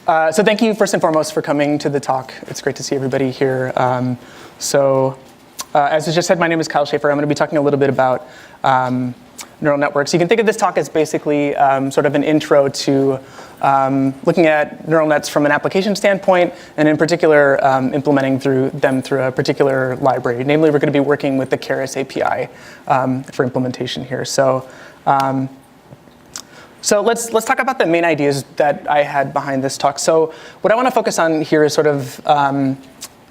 So thank you first and foremost for coming to the talk. It's great to see everybody here. As I just said, my name is Kyle Shaffer. I'm going to be talking a little bit about neural networks. You can think of this talk as basically sort of an intro to looking at neural nets from an application standpoint, and in particular, implementing them through a particular library. Namely, we're going to be working with the Keras API for implementation here. So let's talk about the main ideas that I had behind this talk. So what I want to focus on here is sort of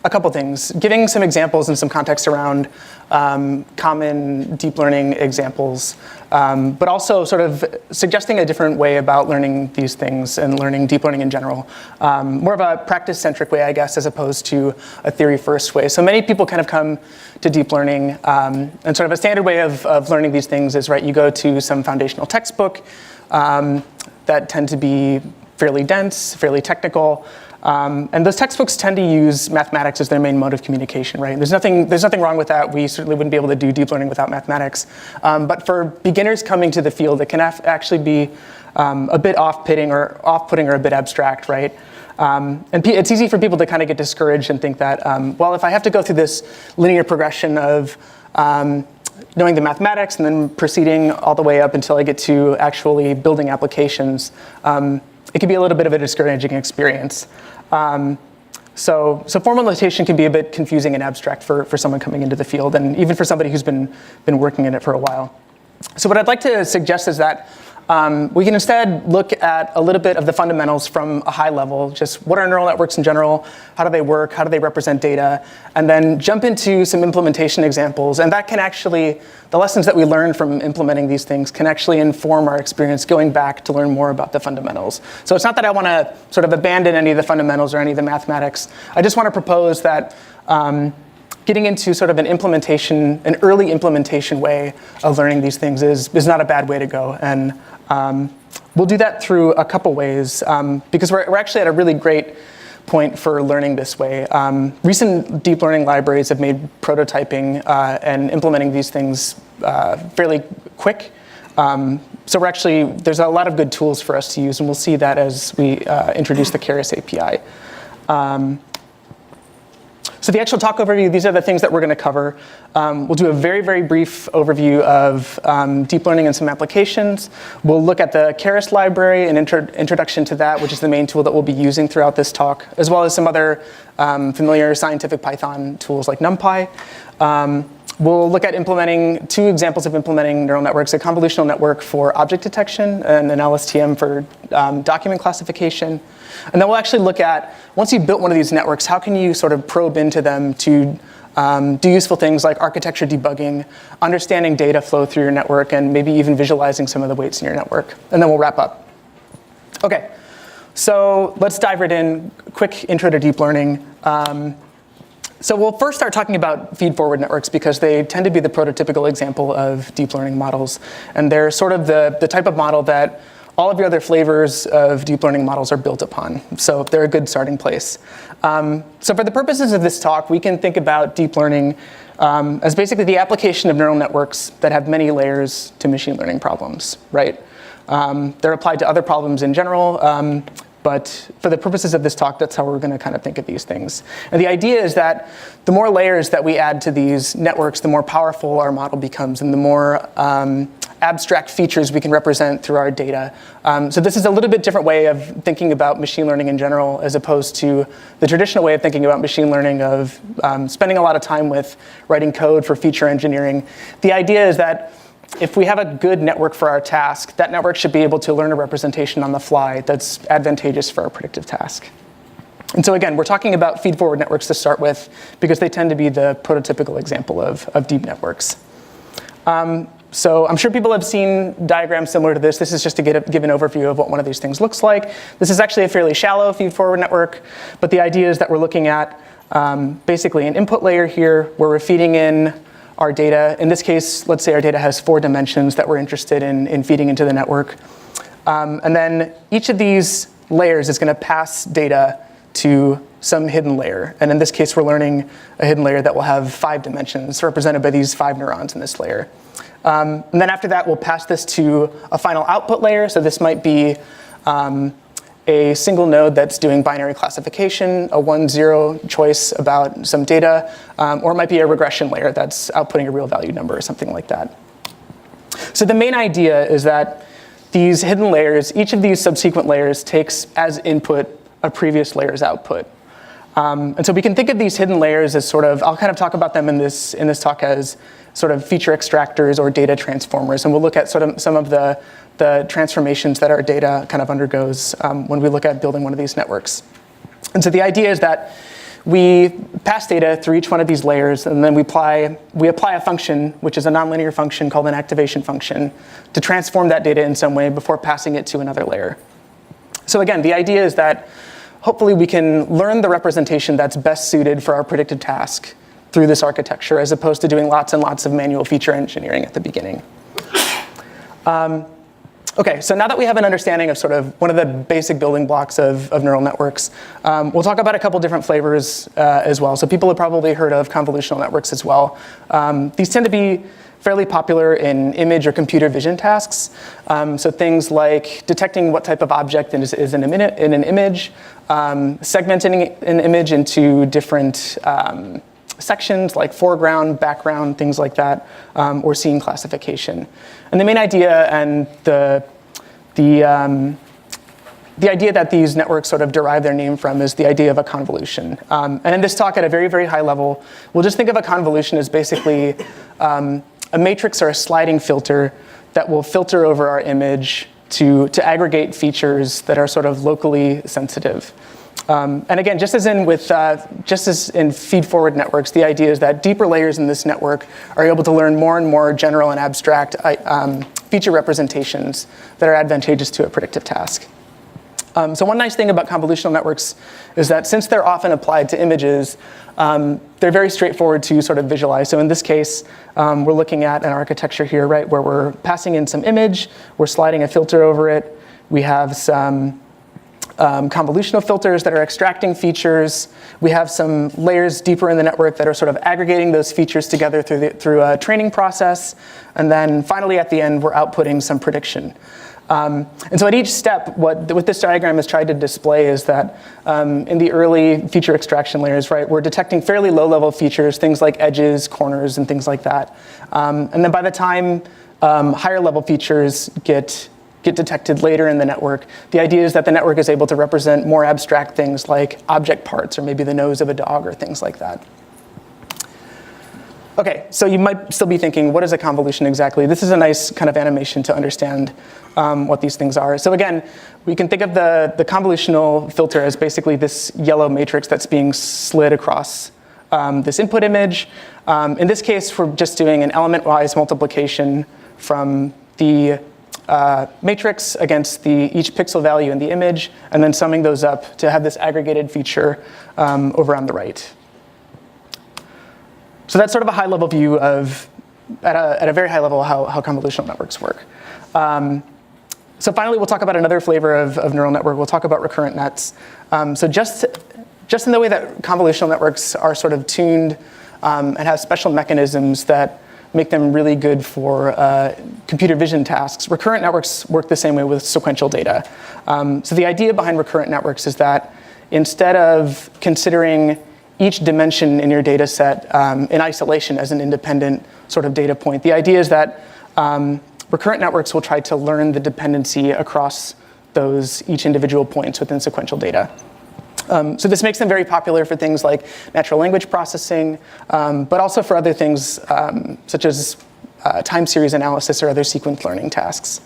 a couple things, giving some examples and some context around common deep learning examples, but also sort of suggesting a different way about learning these things and learning deep learning in general. More of a practice-centric way, I guess, as opposed to a theory-first way. So many people kind of come to deep learning, and sort of a standard way of learning these things is, right, you go to some foundational textbook that tend to be fairly dense, fairly technical. And those textbooks tend to use mathematics as their main mode of communication, right? There's nothing wrong with that. We certainly wouldn't be able to do deep learning without mathematics. But for beginners coming to the field, it can actually be a bit off-putting or a bit abstract, right? And it's easy for people to kind of get discouraged and think that, well, if I have to go through this linear progression of knowing the mathematics and then proceeding all the way up until I get to actually building applications, it can be a little bit of a discouraging experience. So formal notation can be a bit confusing and abstract for someone coming into the field, and even for somebody who's been working in it for a while. So what I'd like to suggest is that we can instead look at a little bit of the fundamentals from a high level, just what are neural networks in general, how do they work, how do they represent data, and then jump into some implementation examples. And that can actually, the lessons that we learn from implementing these things can actually inform our experience going back to learn more about the fundamentals. So it's not that I want to sort of abandon any of the fundamentals or any of the mathematics. I just want to propose that getting into sort of an early implementation way of learning these things is not a bad way to go. And we'll do that through a couple ways, because we're actually at a really great point for learning this way. Recent deep learning libraries have made prototyping and implementing these things fairly quick. So there's a lot of good tools for us to use, and we'll see that as we introduce the Keras API. So the actual talk overview, these are the things that we're going to cover. We'll do a very, very brief overview of deep learning and some applications. We'll look at the Keras library and introduction to that, which is the main tool that we'll be using throughout this talk, as well as some other familiar scientific Python tools like NumPy. We'll look at implementing two examples of implementing neural networks, a convolutional network for object detection and an LSTM for document classification. And then we'll actually look at, once you've built one of these networks, how can you sort of probe into them to do useful things like architecture debugging, understanding data flow through your network, and maybe even visualizing some of the weights in your network. And then we'll wrap up. OK, so let's dive right in. Quick intro to deep learning. So we'll first start talking about feed-forward networks because they tend to be the prototypical example of deep learning models. And they're sort of the type of model that all of your other flavors of deep learning models are built upon. So they're a good starting place. So for the purposes of this talk, we can think about deep learning as basically the application of neural networks that have many layers to machine learning problems, right? They're applied to other problems in general. But for the purposes of this talk, that's how we're going to kind of think of these things. And the idea is that the more layers that we add to these networks, the more powerful our model becomes, and the more abstract features we can represent through our data. So this is a little bit different way of thinking about machine learning in general, as opposed to the traditional way of thinking about machine learning of spending a lot of time with writing code for feature engineering. The idea is that if we have a good network for our task, that network should be able to learn a representation on the fly that's advantageous for our predictive task. And so again, we're talking about feed-forward networks to start with, because they tend to be the prototypical example of deep networks. So I'm sure people have seen diagrams similar to this. This is just to give an overview of what one of these things looks like. This is actually a fairly shallow feed-forward network, but the idea is that we're looking at basically an input layer here where we're feeding in our data. In this case, let's say our data has 4 dimensions that we're interested in feeding into the network. And then each of these layers is going to pass data to some hidden layer. And in this case, we're learning a hidden layer that will have 5 dimensions represented by these 5 neurons in this layer. And then after that, we'll pass this to a final output layer. So this might be a single node that's doing binary classification, a 1-0 choice about some data, or it might be a regression layer that's outputting a real value number or something like that. So the main idea is that these hidden layers, each of these subsequent layers takes as input a previous layer's output. And so we can think of these hidden layers as sort of, I'll kind of talk about them in this talk as sort of feature extractors or data transformers. And we'll look at sort of some of the transformations that our data kind of undergoes when we look at building one of these networks. And so the idea is that we pass data through each one of these layers, and then we apply a function, which is a nonlinear function called an activation function, to transform that data in some way before passing it to another layer. So again, the idea is that hopefully we can learn the representation that's best suited for our predicted task through this architecture, as opposed to doing lots and lots of manual feature engineering at the beginning. Okay, so now that we have an understanding of sort of one of the basic building blocks of neural networks, we'll talk about a couple different flavors as well. So people have probably heard of convolutional networks as well. These tend to be fairly popular in image or computer vision tasks. So things like detecting what type of object is in an image, segmenting an image into different sections like foreground, background, things like that, or scene classification. And the main idea and the idea that these networks sort of derive their name from is the idea of a convolution. And in this talk at a very, very high level, we'll just think of a convolution as basically a matrix or a sliding filter that will filter over our image to aggregate features that are sort of locally sensitive. And again, just as in feed-forward networks, the idea is that deeper layers in this network are able to learn more and more general and abstract feature representations that are advantageous to a predictive task. So one nice thing about convolutional networks is that since they're often applied to images, they're very straightforward to sort of visualize. So in this case, we're looking at an architecture here, right, where we're passing in some image, we're sliding a filter over it, we have some convolutional filters that are extracting features. We have some layers deeper in the network that are sort of aggregating those features together through a training process. And then finally, at the end, we're outputting some prediction. And so at each step, what this diagram has tried to display is that in the early feature extraction layers, right, we're detecting fairly low-level features, things like edges, corners, and things like that. And then by the time higher-level features get detected later in the network, the idea is that the network is able to represent more abstract things like object parts or maybe the nose of a dog or things like that. Okay, so you might still be thinking, what is a convolution exactly? This is a nice kind of animation to understand what these things are. So again, we can think of the convolutional filter as basically this yellow matrix that's being slid across this input image. In this case, we're just doing an element-wise multiplication from the matrix against each pixel value in the image, and then summing those up to have this aggregated feature over on the right. So that's sort of a high-level view of, at a very high level, how convolutional networks work. So finally, we'll talk about another flavor of neural network. We'll talk about recurrent nets. So just in the way that convolutional networks are sort of tuned and have special mechanisms that make them really good for computer vision tasks, recurrent networks work the same way with sequential data. So the idea behind recurrent networks is that instead of considering each dimension in your data set in isolation as an independent sort of data point, the idea is that recurrent networks will try to learn the dependency across each individual points within sequential data. So this makes them very popular for things like natural language processing, but also for other things such as time series analysis or other sequence learning tasks.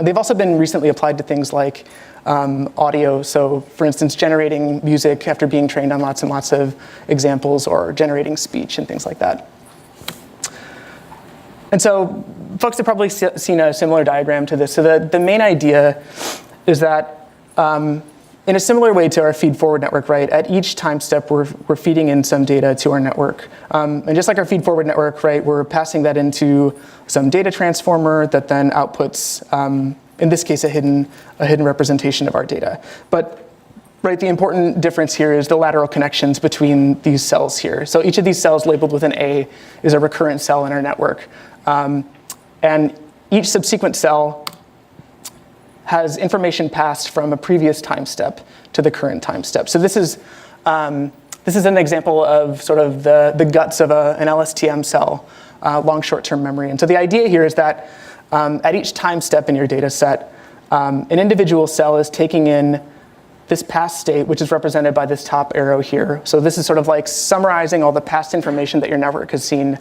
They've also been recently applied to things like audio. So for instance, generating music after being trained on lots and lots of examples, or generating speech and things like that. And so folks have probably seen a similar diagram to this. So the main idea is that in a similar way to our feed-forward network, right, at each time step, we're feeding in some data to our network. And just like our feed-forward network, right, we're passing that into some data transformer that then outputs, in this case, a hidden representation of our data. But right, the important difference here is the lateral connections between these cells here. So each of these cells labeled with an A is a recurrent cell in our network. And each subsequent cell has information passed from a previous time step to the current time step. So this is an example of sort of the guts of an LSTM cell, long short-term memory. And so the idea here is that at each time step in your data set, an individual cell is taking in this past state, which is represented by this top arrow here. So this is sort of like summarizing all the past information that your network has seen.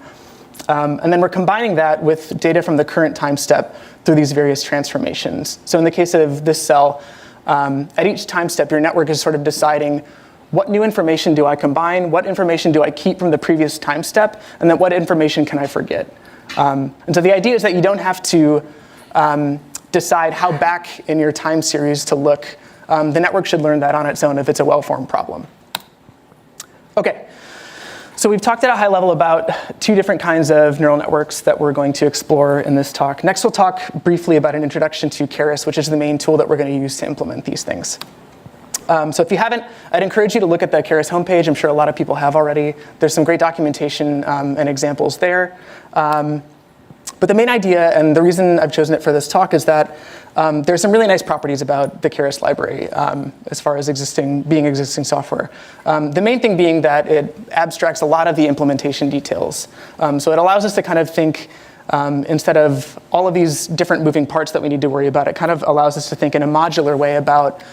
And then we're combining that with data from the current time step through these various transformations. So in the case of this cell, at each time step, your network is sort of deciding what new information do I combine, what information do I keep from the previous time step, and then what information can I forget. And so the idea is that you don't have to decide how back in your time series to look. The network should learn that on its own if it's a well-formed problem. OK, so we've talked at a high level about two different kinds of neural networks that we're going to explore in this talk. Next, we'll talk briefly about an introduction to Keras, which is the main tool that we're going to use to implement these things. So if you haven't, I'd encourage you to look at the Keras homepage. I'm sure a lot of people have already. There's some great documentation and examples there. But the main idea, and the reason I've chosen it for this talk, is that there's some really nice properties about the Keras library as far as existing software. The main thing being that it abstracts a lot of the implementation details. So it allows us to kind of think, instead of all of these different moving parts that we need to worry about, it kind of allows us to think in a modular way about,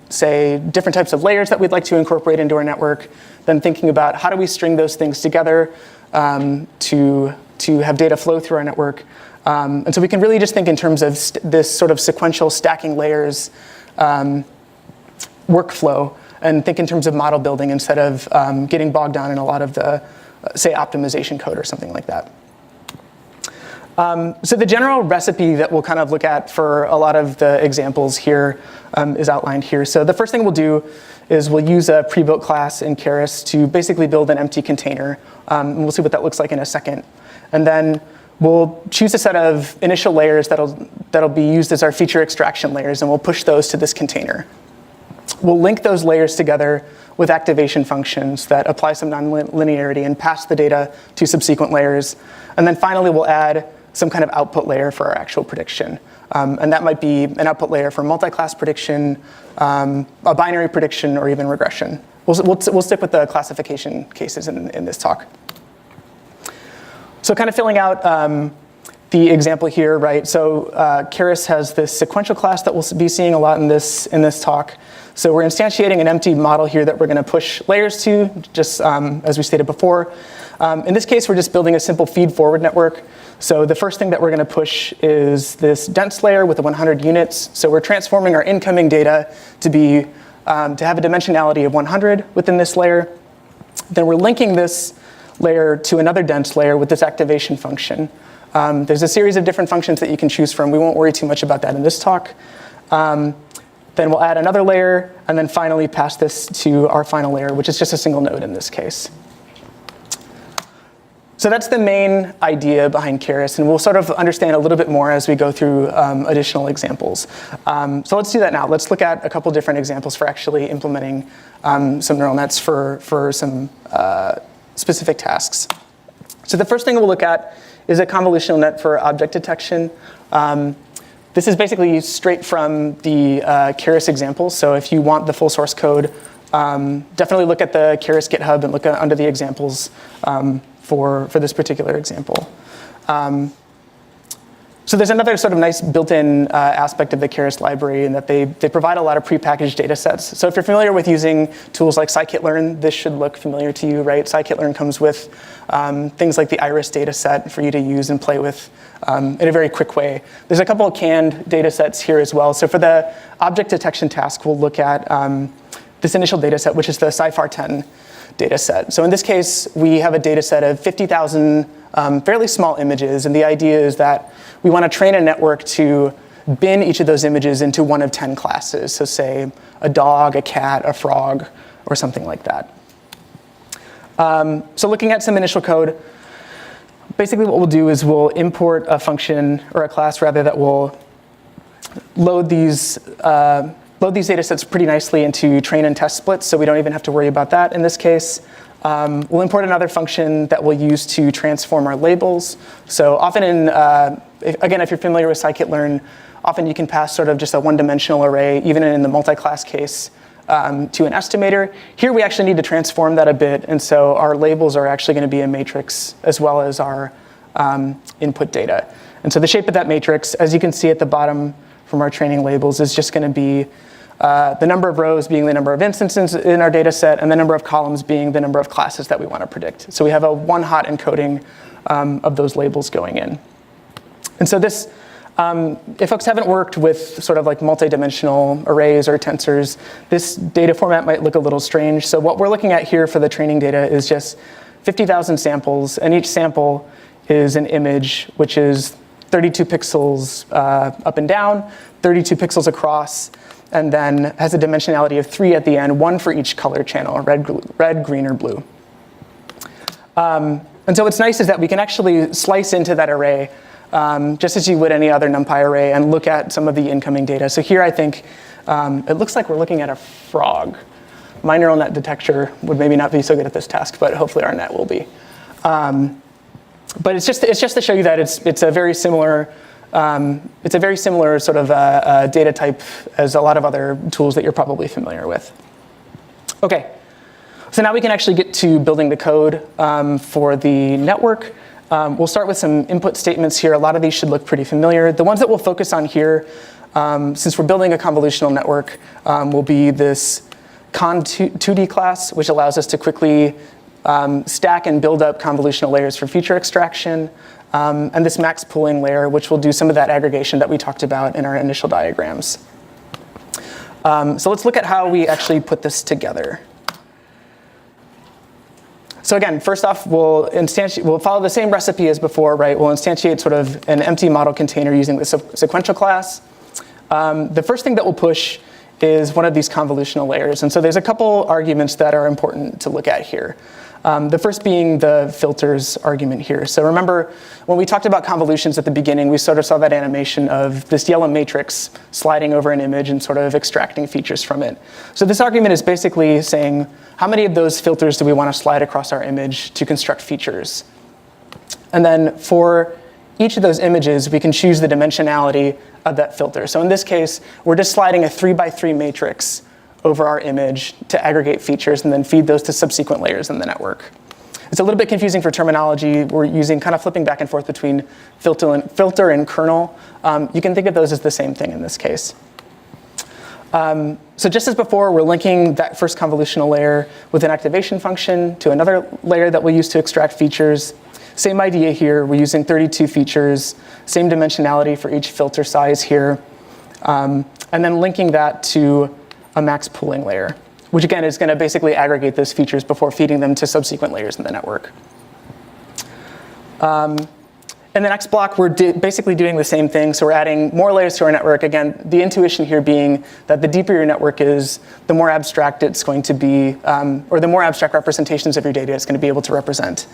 say, different types of layers that we'd like to incorporate into our network, then thinking about how do we string those things together to have data flow through our network. And so we can really just think in terms of this sort of sequential stacking layers workflow, and think in terms of model building instead of getting bogged down in a lot of the, say, optimization code or something like that. So the general recipe that we'll kind of look at for a lot of the examples here is outlined here. So the first thing we'll do is we'll use a pre-built class in Keras to basically build an empty container. And we'll see what that looks like in a second. And then we'll choose a set of initial layers that'll be used as our feature extraction layers, and we'll push those to this container. We'll link those layers together with activation functions that apply some nonlinearity and pass the data to subsequent layers. And then finally, we'll add some kind of output layer for our actual prediction. And that might be an output layer for multi-class prediction, a binary prediction, or even regression. We'll stick with the classification cases in this talk. So kind of filling out the example here, right? So Keras has this sequential class that we'll be seeing a lot in this talk. So we're instantiating an empty model here that we're going to push layers to, just as we stated before. In this case, we're just building a simple feed-forward network. So the first thing that we're going to push is this dense layer with the 100 units. So we're transforming our incoming data to have a dimensionality of 100 within this layer. Then we're linking this layer to another dense layer with this activation function. There's a series of different functions that you can choose from. We won't worry too much about that in this talk. Then we'll add another layer, and then finally pass this to our final layer, which is just a single node in this case. So that's the main idea behind Keras, and we'll sort of understand a little bit more as we go through additional examples. So let's do that now. Let's look at a couple different examples for actually implementing some neural nets for some specific tasks. So the first thing we'll look at is a convolutional net for object detection. This is basically straight from the Keras example. So if you want the full source code, definitely look at the Keras GitHub and look under the examples for this particular example. So there's another sort of nice built-in aspect of the Keras library in that they provide a lot of prepackaged data sets. So if you're familiar with using tools like scikit-learn, this should look familiar to you, right? Scikit-learn comes with things like the iris data set for you to use and play with in a very quick way. There's a couple of canned data sets here as well. So for the object detection task, we'll look at this initial data set, which is the Cyfar10 data set. So in this case, we have a data set of 50,000 fairly small images, and the idea is that we want to train a network to bin each of those images into one of 10 classes. So say a dog, a cat, a frog, or something like that. So looking at some initial code, basically what we'll do is we'll import a function, or a class rather, that will load these data sets pretty nicely into train and test splits, so we don't even have to worry about that in this case. We'll import another function that we'll use to transform our labels. So often again, if you're familiar with scikit-learn, often you can pass sort of just a one-dimensional array, even in the multi-class case, to an estimator. Here we actually need to transform that a bit, and so our labels are actually going to be a matrix as well as our input data. And so the shape of that matrix, as you can see at the bottom from our training labels, is just going to be the number of rows being the number of instances in our data set, and the number of columns being the number of classes that we want to predict. So we have a one-hot encoding of those labels going in. And so this, if folks haven't worked with sort of like multi-dimensional arrays or tensors, this data format might look a little strange. So what we're looking at here for the training data is just 50,000 samples, and each sample is an image, which is 32 pixels up and down, 32 pixels across, and then has a dimensionality of 3 at the end, 1 for each color channel, red, green, or blue. And so what's nice is that we can actually slice into that array just as you would any other NumPy array and look at some of the incoming data. So here I think it looks like we're looking at a frog. My neural net detector would maybe not be so good at this task, but hopefully our net will be. But it's just to show you that it's a very similar sort of data type as a lot of other tools that you're probably familiar with. Okay, so now we can actually get to building the code for the network. We'll start with some input statements here. A lot of these should look pretty familiar. The ones that we'll focus on here, since we're building a convolutional network, will be this con2d class, which allows us to quickly stack and build up convolutional layers for feature extraction, and this max pooling layer, which will do some of that aggregation that we talked about in our initial diagrams. So let's look at how we actually put this together. So again, first off, we'll follow the same recipe as before, right? We'll instantiate sort of an empty model container using the sequential class. The first thing that we'll push is one of these convolutional layers. And so there's a couple arguments that are important to look at here. The first being the filters argument here. So remember, when we talked about convolutions at the beginning, we sort of saw that animation of this yellow matrix sliding over an image and sort of extracting features from it. So this argument is basically saying, how many of those filters do we want to slide across our image to construct features? And then for each of those images, we can choose the dimensionality of that filter. So in this case, we're just sliding a 3x3 matrix over our image to aggregate features and then feed those to subsequent layers in the network. It's a little bit confusing for terminology. We're using kind of flipping back and forth between filter and kernel. You can think of those as the same thing in this case. So just as before, we're linking that first convolutional layer with an activation function to another layer that we'll use to extract features. Same idea here. We're using 32 features, same dimensionality for each filter size here, and then linking that to a max pooling layer, which again is going to basically aggregate those features before feeding them to subsequent layers in the network. In the next block, we're basically doing the same thing. So we're adding more layers to our network. Again, the intuition here being that the deeper your network is, the more abstract it's going to be, or the more abstract representations of your data it's going to be able to represent.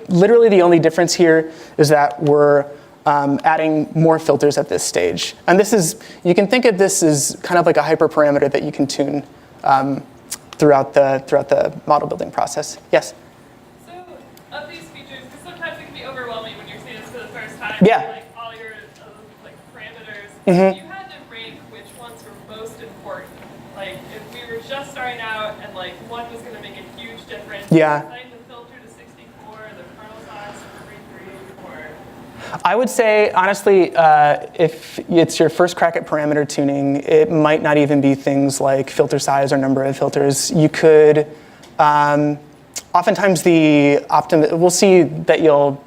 Literally, the only difference here is that we're adding more filters at this stage. And this is, you can think of this as kind of like a hyperparameter that you can tune throughout the model building process. Yes? So of these features, because sometimes it can be overwhelming when you're seeing this for the first time. Yeah. Like all your like parameters. Mm-hmm. You had to rank which ones were most important. Like if we were just starting out and like one was going to make a huge difference. Yeah. Setting the filter to 64, the kernel size to 33, or I would say, honestly, if it's your first crack at parameter tuning, it might not even be things like filter size or number of filters. You could, oftentimes we'll see that you'll,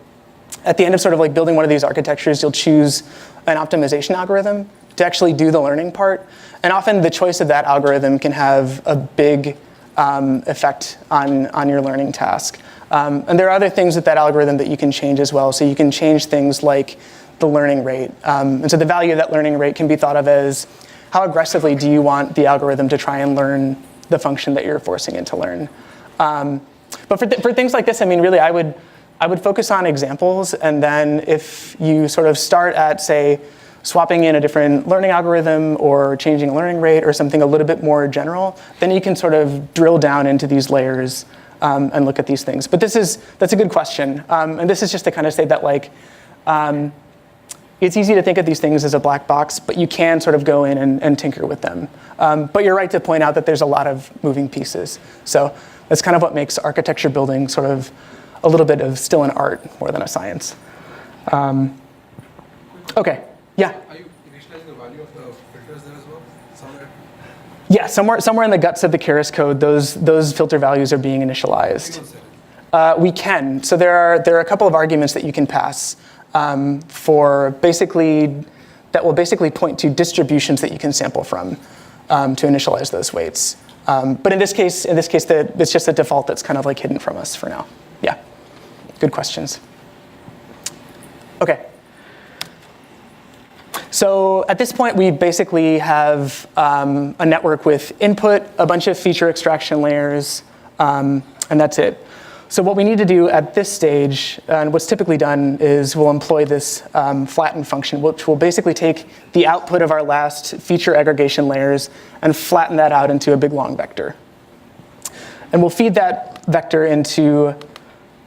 at the end of sort of like building one of these architectures, you'll choose an optimization algorithm to actually do the learning part. And often the choice of that algorithm can have a big effect on your learning task. And there are other things with that algorithm that you can change as well. So you can change things like the learning rate. And so the value of that learning rate can be thought of as how aggressively do you want the algorithm to try and learn the function that you're forcing it to learn. But for things like this, I mean, really, I would focus on examples. And then if you sort of start at, say, swapping in a different learning algorithm or changing a learning rate or something a little bit more general, then you can sort of drill down into these layers and look at these things. But that's a good question. And this is just to kind of say that, like, it's easy to think of these things as a black box, but you can sort of go in and tinker with them. But you're right to point out that there's a lot of moving pieces. So that's kind of what makes architecture building sort of a little bit of still an art more than a science. OK, yeah? Are you initializing the value of the filters there as well, somewhere? Yeah, somewhere in the guts of the Keras code, those filter values are being initialized. We can. So there are a couple of arguments that you can pass for basically that will basically point to distributions that you can sample from to initialize those weights. But in this case, it's just a default that's kind of like hidden from us for now. Yeah, good questions. OK. So at this point, we basically have a network with input, a bunch of feature extraction layers, and that's it. So what we need to do at this stage, and what's typically done, is we'll employ this flatten function, which will basically take the output of our last feature aggregation layers and flatten that out into a big long vector. And we'll feed that vector into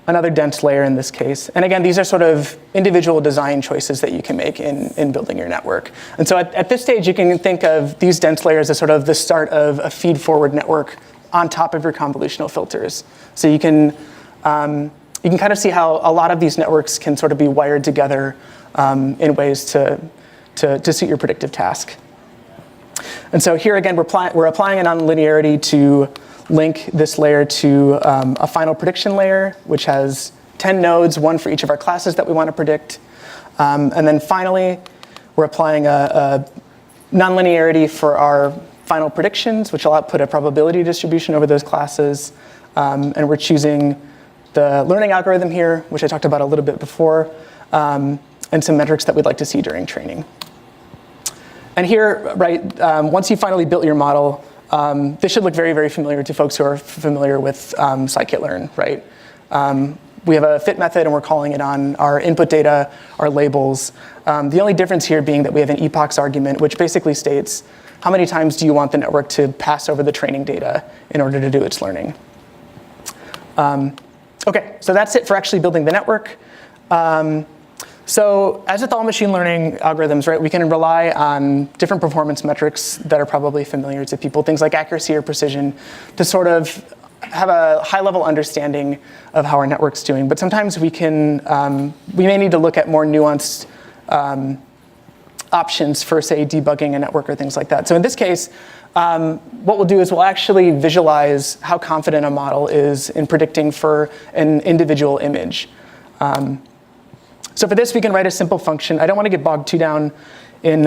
another dense layer in this case. And again, these are sort of individual design choices that you can make in building your network. And so at this stage, you can think of these dense layers as sort of the start of a feed-forward network on top of your convolutional filters. So you can kind of see how a lot of these networks can sort of be wired together in ways to suit your predictive task. And so here again, we're applying a nonlinearity to link this layer to a final prediction layer, which has 10 nodes, one for each of our classes that we want to predict. And then finally, we're applying a nonlinearity for our final predictions, which will output a probability distribution over those classes. And we're choosing the learning algorithm here, which I talked about a little bit before, and some metrics that we'd like to see during training. And here, right, once you finally built your model, this should look very, very familiar to folks who are familiar with scikit-learn, right? We have a fit method, and we're calling it on our input data, our labels. The only difference here being that we have an epochs argument, which basically states how many times do you want the network to pass over the training data in order to do its learning. OK, so that's it for actually building the network. So as with all machine learning algorithms, right, we can rely on different performance metrics that are probably familiar to people, things like accuracy or precision, to sort of have a high-level understanding of how our network's doing. But sometimes we may need to look at more nuanced options for, say, debugging a network or things like that. So in this case, what we'll do is we'll actually visualize how confident a model is in predicting for an individual image. So for this, we can write a simple function. I don't want to get bogged too down in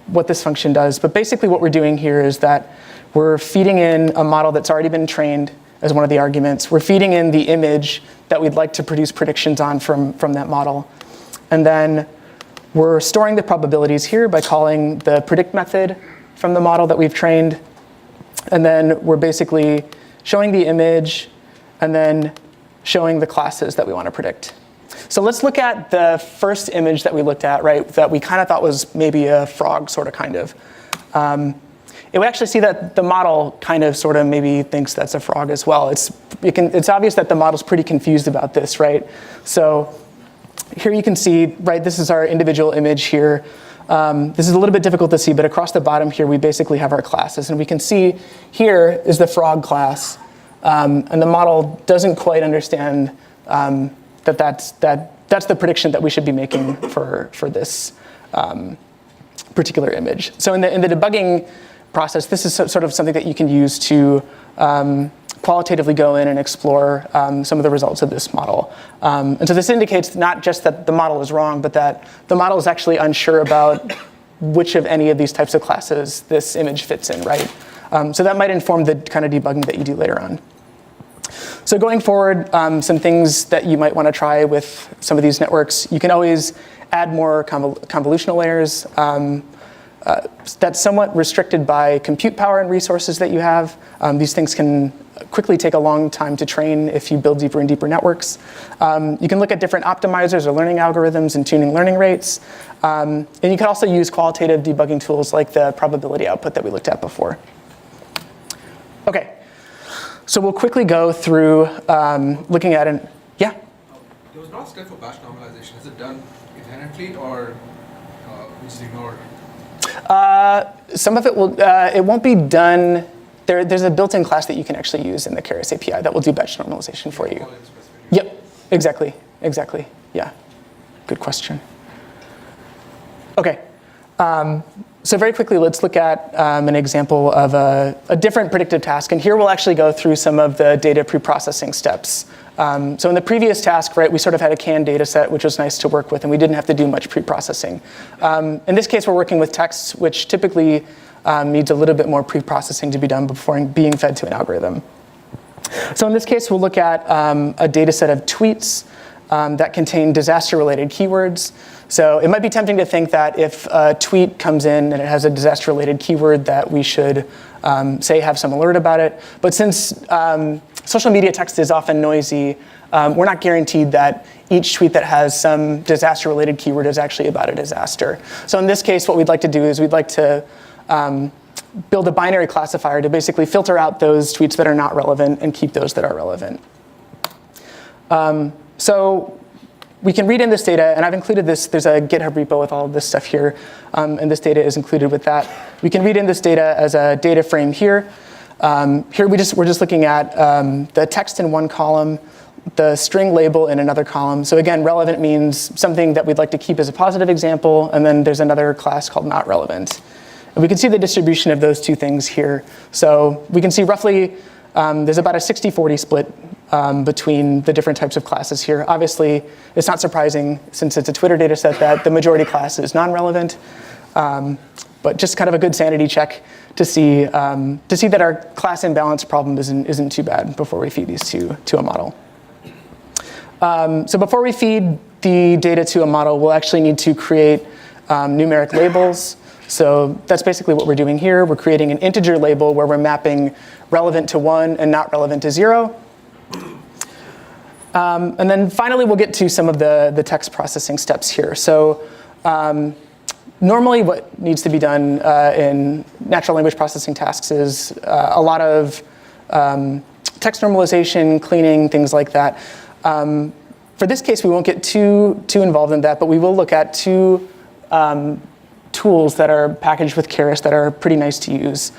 what this function does. But basically what we're doing here is that we're feeding in a model that's already been trained as one of the arguments. We're feeding in the image that we'd like to produce predictions on from that model. And then we're storing the probabilities here by calling the predict method from the model that we've trained. And then we're basically showing the image and then showing the classes that we want to predict. So let's look at the first image that we looked at, right, that we kind of thought was maybe a frog, sort of, kind of. It would actually see that the model kind of, sort of, maybe thinks that's a frog as well. It's obvious that the model's pretty confused about this, right? So here you can see, right, this is our individual image here. This is a little bit difficult to see, but across the bottom here, we basically have our classes. And we can see here is the frog class. And the model doesn't quite understand that's the prediction that we should be making for this particular image. So in the debugging process, this is sort of something that you can use to qualitatively go in and explore some of the results of this model. And so this indicates not just that the model is wrong, but that the model is actually unsure about which of any of these types of classes this image fits in, right? So that might inform the kind of debugging that you do later on. So going forward, some things that you might want to try with some of these networks, you can always add more convolutional layers. That's somewhat restricted by compute power and resources that you have. These things can quickly take a long time to train if you build deeper and deeper networks. You can look at different optimizers or learning algorithms and tuning learning rates. And you can also use qualitative debugging tools like the probability output that we looked at before. OK. So we'll quickly go through looking at yeah? There was not a step for batch normalization. Is it done inherently, or which is ignored? Some of it will, it won't be done. There's a built-in class that you can actually use in the Keras API that will do batch normalization for you. Yep, exactly, yeah. Good question. Okay, so very quickly, let's look at an example of a different predictive task. And here we'll actually go through some of the data preprocessing steps. So in the previous task, right, we sort of had a canned data set, which was nice to work with, and we didn't have to do much preprocessing. In this case, we're working with text, which typically needs a little bit more preprocessing to be done before being fed to an algorithm. So in this case, we'll look at a data set of tweets that contain disaster-related keywords. So it might be tempting to think that if a tweet comes in and it has a disaster-related keyword that we should, say, have some alert about it. But since social media text is often noisy, we're not guaranteed that each tweet that has some disaster-related keyword is actually about a disaster. So in this case, what we'd like to do is we'd like to build a binary classifier to basically filter out those tweets that are not relevant and keep those that are relevant. So we can read in this data, and I've included this. There's a GitHub repo with all of this stuff here, and this data is included with that. We can read in this data as a data frame here. Here we're just looking at the text in one column, the string label in another column. So again, relevant means something that we'd like to keep as a positive example, and then there's another class called not relevant. And we can see the distribution of those two things here. So we can see roughly there's about a 60-40 split between the different types of classes here. Obviously, it's not surprising since it's a Twitter data set that the majority class is non-relevant, but just kind of a good sanity check to see that our class imbalance problem isn't too bad before we feed these to a model. So before we feed the data to a model, we'll actually need to create numeric labels. So that's basically what we're doing here. We're creating an integer label where we're mapping relevant to 1 and not relevant to 0. And then finally, we'll get to some of the text processing steps here. So normally what needs to be done in natural language processing tasks is a lot of text normalization, cleaning, things like that. For this case, we won't get too involved in that, but we will look at two tools that are packaged with Keras that are pretty nice to use.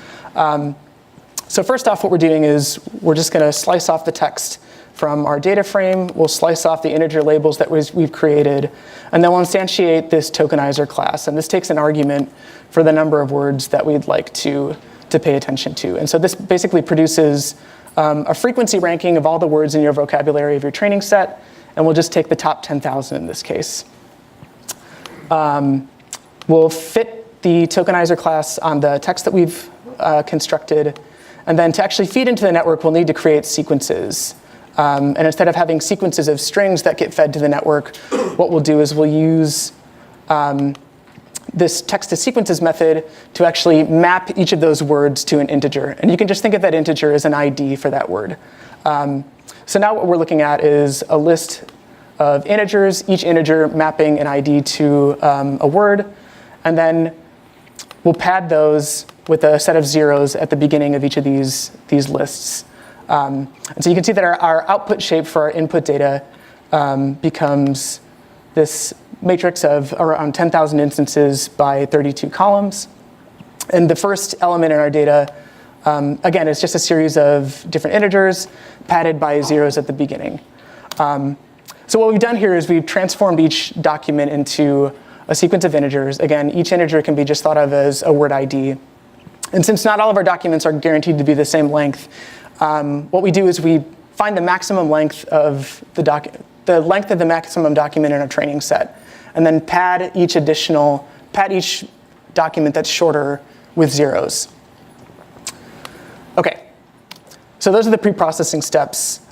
So first off, what we're doing is we're just going to slice off the text from our data frame. We'll slice off the integer labels that we've created, and then we'll instantiate this tokenizer class. And this takes an argument for the number of words that we'd like to pay attention to. And so this basically produces a frequency ranking of all the words in your vocabulary of your training set, and we'll just take the top 10,000 in this case. We'll fit the tokenizer class on the text that we've constructed. And then to actually feed into the network, we'll need to create sequences. And instead of having sequences of strings that get fed to the network, what we'll do is we'll use this text to sequences method to actually map each of those words to an integer. And you can just think of that integer as an ID for that word. So now what we're looking at is a list of integers, each integer mapping an ID to a word. And then we'll pad those with a set of zeros at the beginning of each of these lists. And so you can see that our output shape for our input data becomes this matrix of around 10,000 instances by 32 columns. And the first element in our data, again, is just a series of different integers padded by zeros at the beginning. So what we've done here is we've transformed each document into a sequence of integers. Again, each integer can be just thought of as a word ID. And since not all of our documents are guaranteed to be the same length, what we do is we find the maximum length of the length of the maximum document in our training set, and then pad each document that's shorter with zeros. Okay, so those are the pre-processing steps.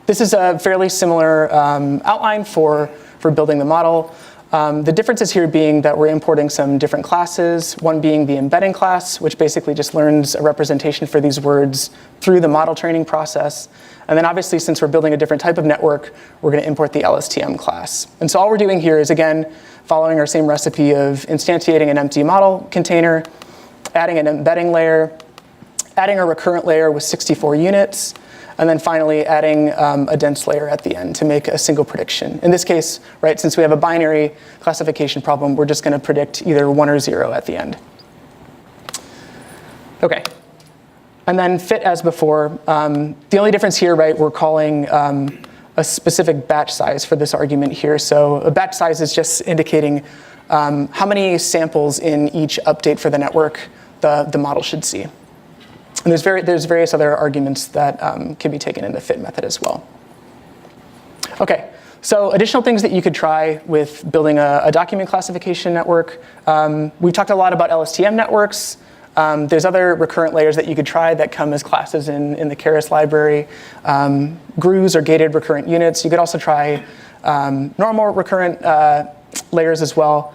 This is a fairly similar outline for building the model. The differences here being that we're importing some different classes, one being the embedding class, which basically just learns a representation for these words through the model training process. And then obviously, since we're building a different type of network, we're going to import the LSTM class. And so all we're doing here is, again, following our same recipe of instantiating an empty model container, adding an embedding layer, adding a recurrent layer with 64 units, and then finally adding a dense layer at the end to make a single prediction. In this case, right, since we have a binary classification problem, we're just going to predict either 1 or 0 at the end. OK. And then fit as before. The only difference here, right, we're calling a specific batch size for this argument here. So a batch size is just indicating how many samples in each update for the network the model should see. And there's various other arguments that can be taken in the fit method as well. OK, so additional things that you could try with building a document classification network. We've talked a lot about LSTM networks. There's other recurrent layers that you could try that come as classes in the Keras library. GRUs or gated recurrent units. You could also try normal recurrent layers as well.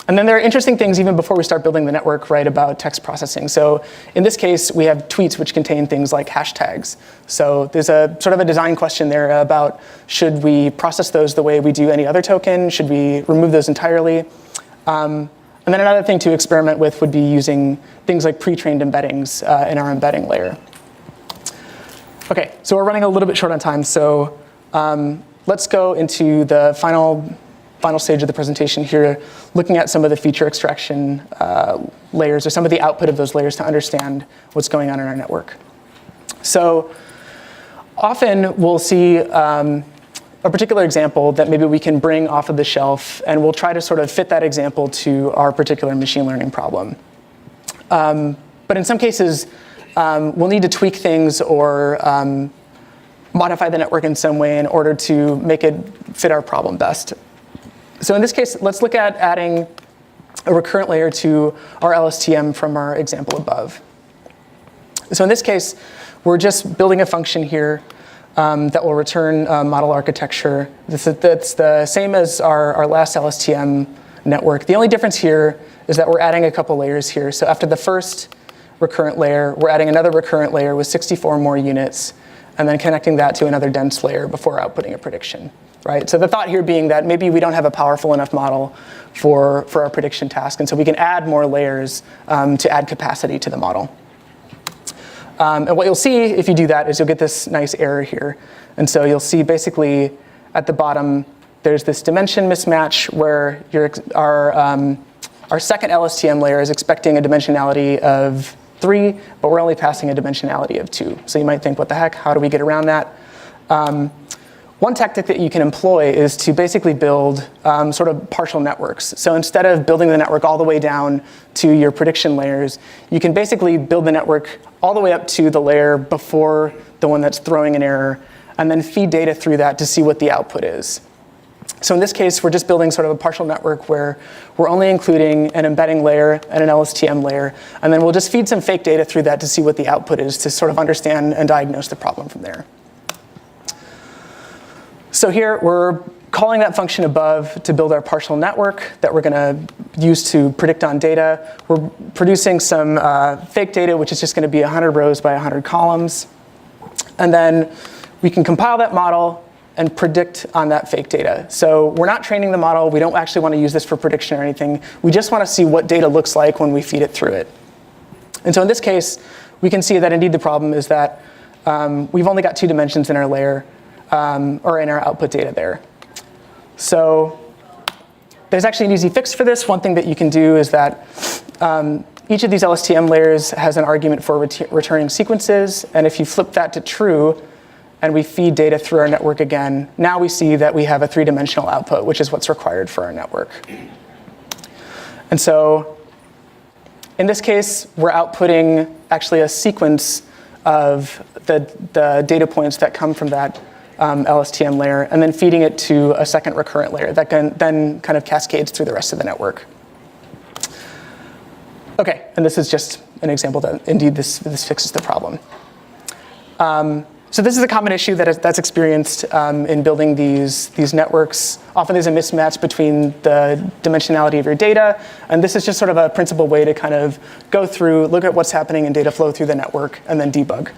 And then there are interesting things even before we start building the network, right, about text processing. So in this case, we have tweets which contain things like hashtags. So there's a sort of a design question there about should we process those the way we do any other token? Should we remove those entirely? And then another thing to experiment with would be using things like pre-trained embeddings in our embedding layer. OK, so we're running a little bit short on time. So let's go into the final stage of the presentation here, looking at some of the feature extraction layers or some of the output of those layers to understand what's going on in our network. So often we'll see a particular example that maybe we can bring off of the shelf, and we'll try to sort of fit that example to our particular machine learning problem. But in some cases, we'll need to tweak things or modify the network in some way in order to make it fit our problem best. So in this case, let's look at adding a recurrent layer to our LSTM from our example above. So in this case, we're just building a function here that will return model architecture. That's the same as our last LSTM network. The only difference here is that we're adding a couple layers here. So after the first recurrent layer, we're adding another recurrent layer with 64 more units, and then connecting that to another dense layer before outputting a prediction. Right? So the thought here being that maybe we don't have a powerful enough model for our prediction task, and so we can add more layers to add capacity to the model. And what you'll see if you do that is you'll get this nice error here. And so you'll see basically at the bottom, there's this dimension mismatch where our second LSTM layer is expecting a dimensionality of 3, but we're only passing a dimensionality of 2. So you might think, what the heck? How do we get around that? One tactic that you can employ is to basically build sort of partial networks. So instead of building the network all the way down to your prediction layers, you can basically build the network all the way up to the layer before the one that's throwing an error, and then feed data through that to see what the output is. So in this case, we're just building sort of a partial network where we're only including an embedding layer and an LSTM layer, and then we'll just feed some fake data through that to see what the output is to sort of understand and diagnose the problem from there. So here, we're calling that function above to build our partial network that we're going to use to predict on data. We're producing some fake data, which is just going to be 100 rows by 100 columns. And then we can compile that model and predict on that fake data. So we're not training the model. We don't actually want to use this for prediction or anything. We just want to see what data looks like when we feed it through it. And so in this case, we can see that indeed the problem is that we've only got 2 dimensions in our layer, or in our output data there. So there's actually an easy fix for this. One thing that you can do is that each of these LSTM layers has an argument for returning sequences. And if you flip that to true, and we feed data through our network again, now we see that we have a 3-dimensional output, which is what's required for our network. And so in this case, we're outputting actually a sequence of the data points that come from that LSTM layer, and then feeding it to a second recurrent layer that then kind of cascades through the rest of the network. OK, and this is just an example that indeed this fixes the problem. So this is a common issue that's experienced in building these networks. Often there's a mismatch between the dimensionality of your data, and this is just sort of a principal way to kind of go through, look at what's happening in data flow through the network, and then debug.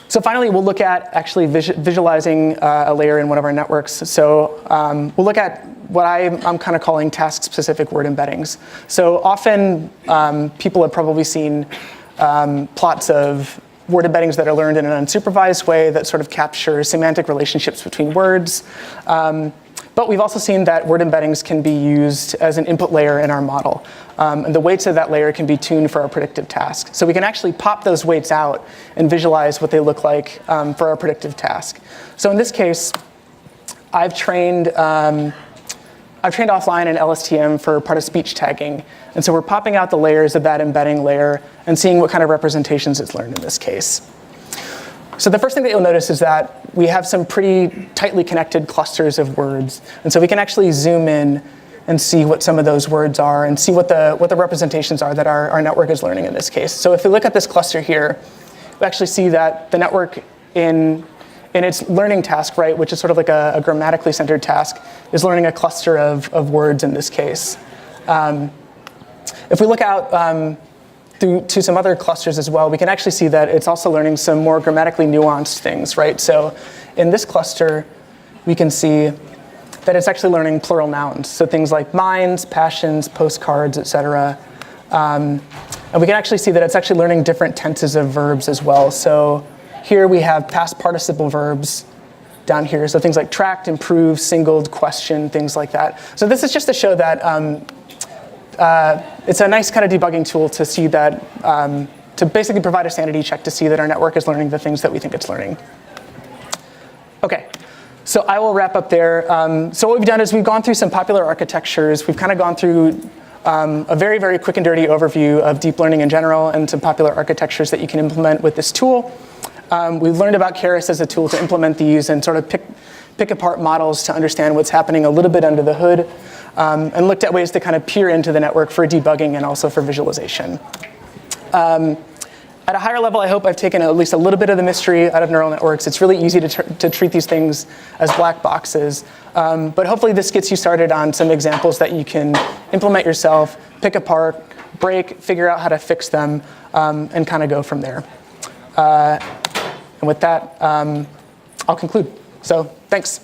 So finally, we'll look at actually visualizing a layer in one of our networks. So we'll look at what I'm kind of calling task-specific word embeddings. So often, people have probably seen plots of word embeddings that are learned in an unsupervised way that sort of capture semantic relationships between words. But we've also seen that word embeddings can be used as an input layer in our model. And the weights of that layer can be tuned for our predictive task. So we can actually pop those weights out and visualize what they look like for our predictive task. So in this case, I've trained offline in LSTM for part of speech tagging. And so we're popping out the layers of that embedding layer and seeing what kind of representations it's learned in this case. So the first thing that you'll notice is that we have some pretty tightly connected clusters of words. And so we can actually zoom in and see what some of those words are and see what the representations are that our network is learning in this case. So if we look at this cluster here, we actually see that the network in its learning task, right, which is sort of like a grammatically centered task, is learning a cluster of words in this case. If we look out to some other clusters as well, we can actually see that it's also learning some more grammatically nuanced things, right? So in this cluster, we can see that it's actually learning plural nouns. So things like minds, passions, postcards, et cetera. And we can actually see that it's actually learning different tenses of verbs as well. So here we have past participle verbs down here. So things like tracked, improved, singled, questioned, things like that. So this is just to show that it's a nice kind of debugging tool to see that, to basically provide a sanity check to see that our network is learning the things that we think it's learning. Okay, so I will wrap up there. So what we've done is we've gone through some popular architectures. We've kind of gone through a very, very quick and dirty overview of deep learning in general and some popular architectures that you can implement with this tool. We've learned about Keras as a tool to implement these and sort of pick apart models to understand what's happening a little bit under the hood, and looked at ways to kind of peer into the network for debugging and also for visualization. At a higher level, I hope I've taken at least a little bit of the mystery out of neural networks. It's really easy to treat these things as black boxes. But hopefully this gets you started on some examples that you can implement yourself, pick apart, break, figure out how to fix them, and kind of go from there. And with that, I'll conclude. So thanks.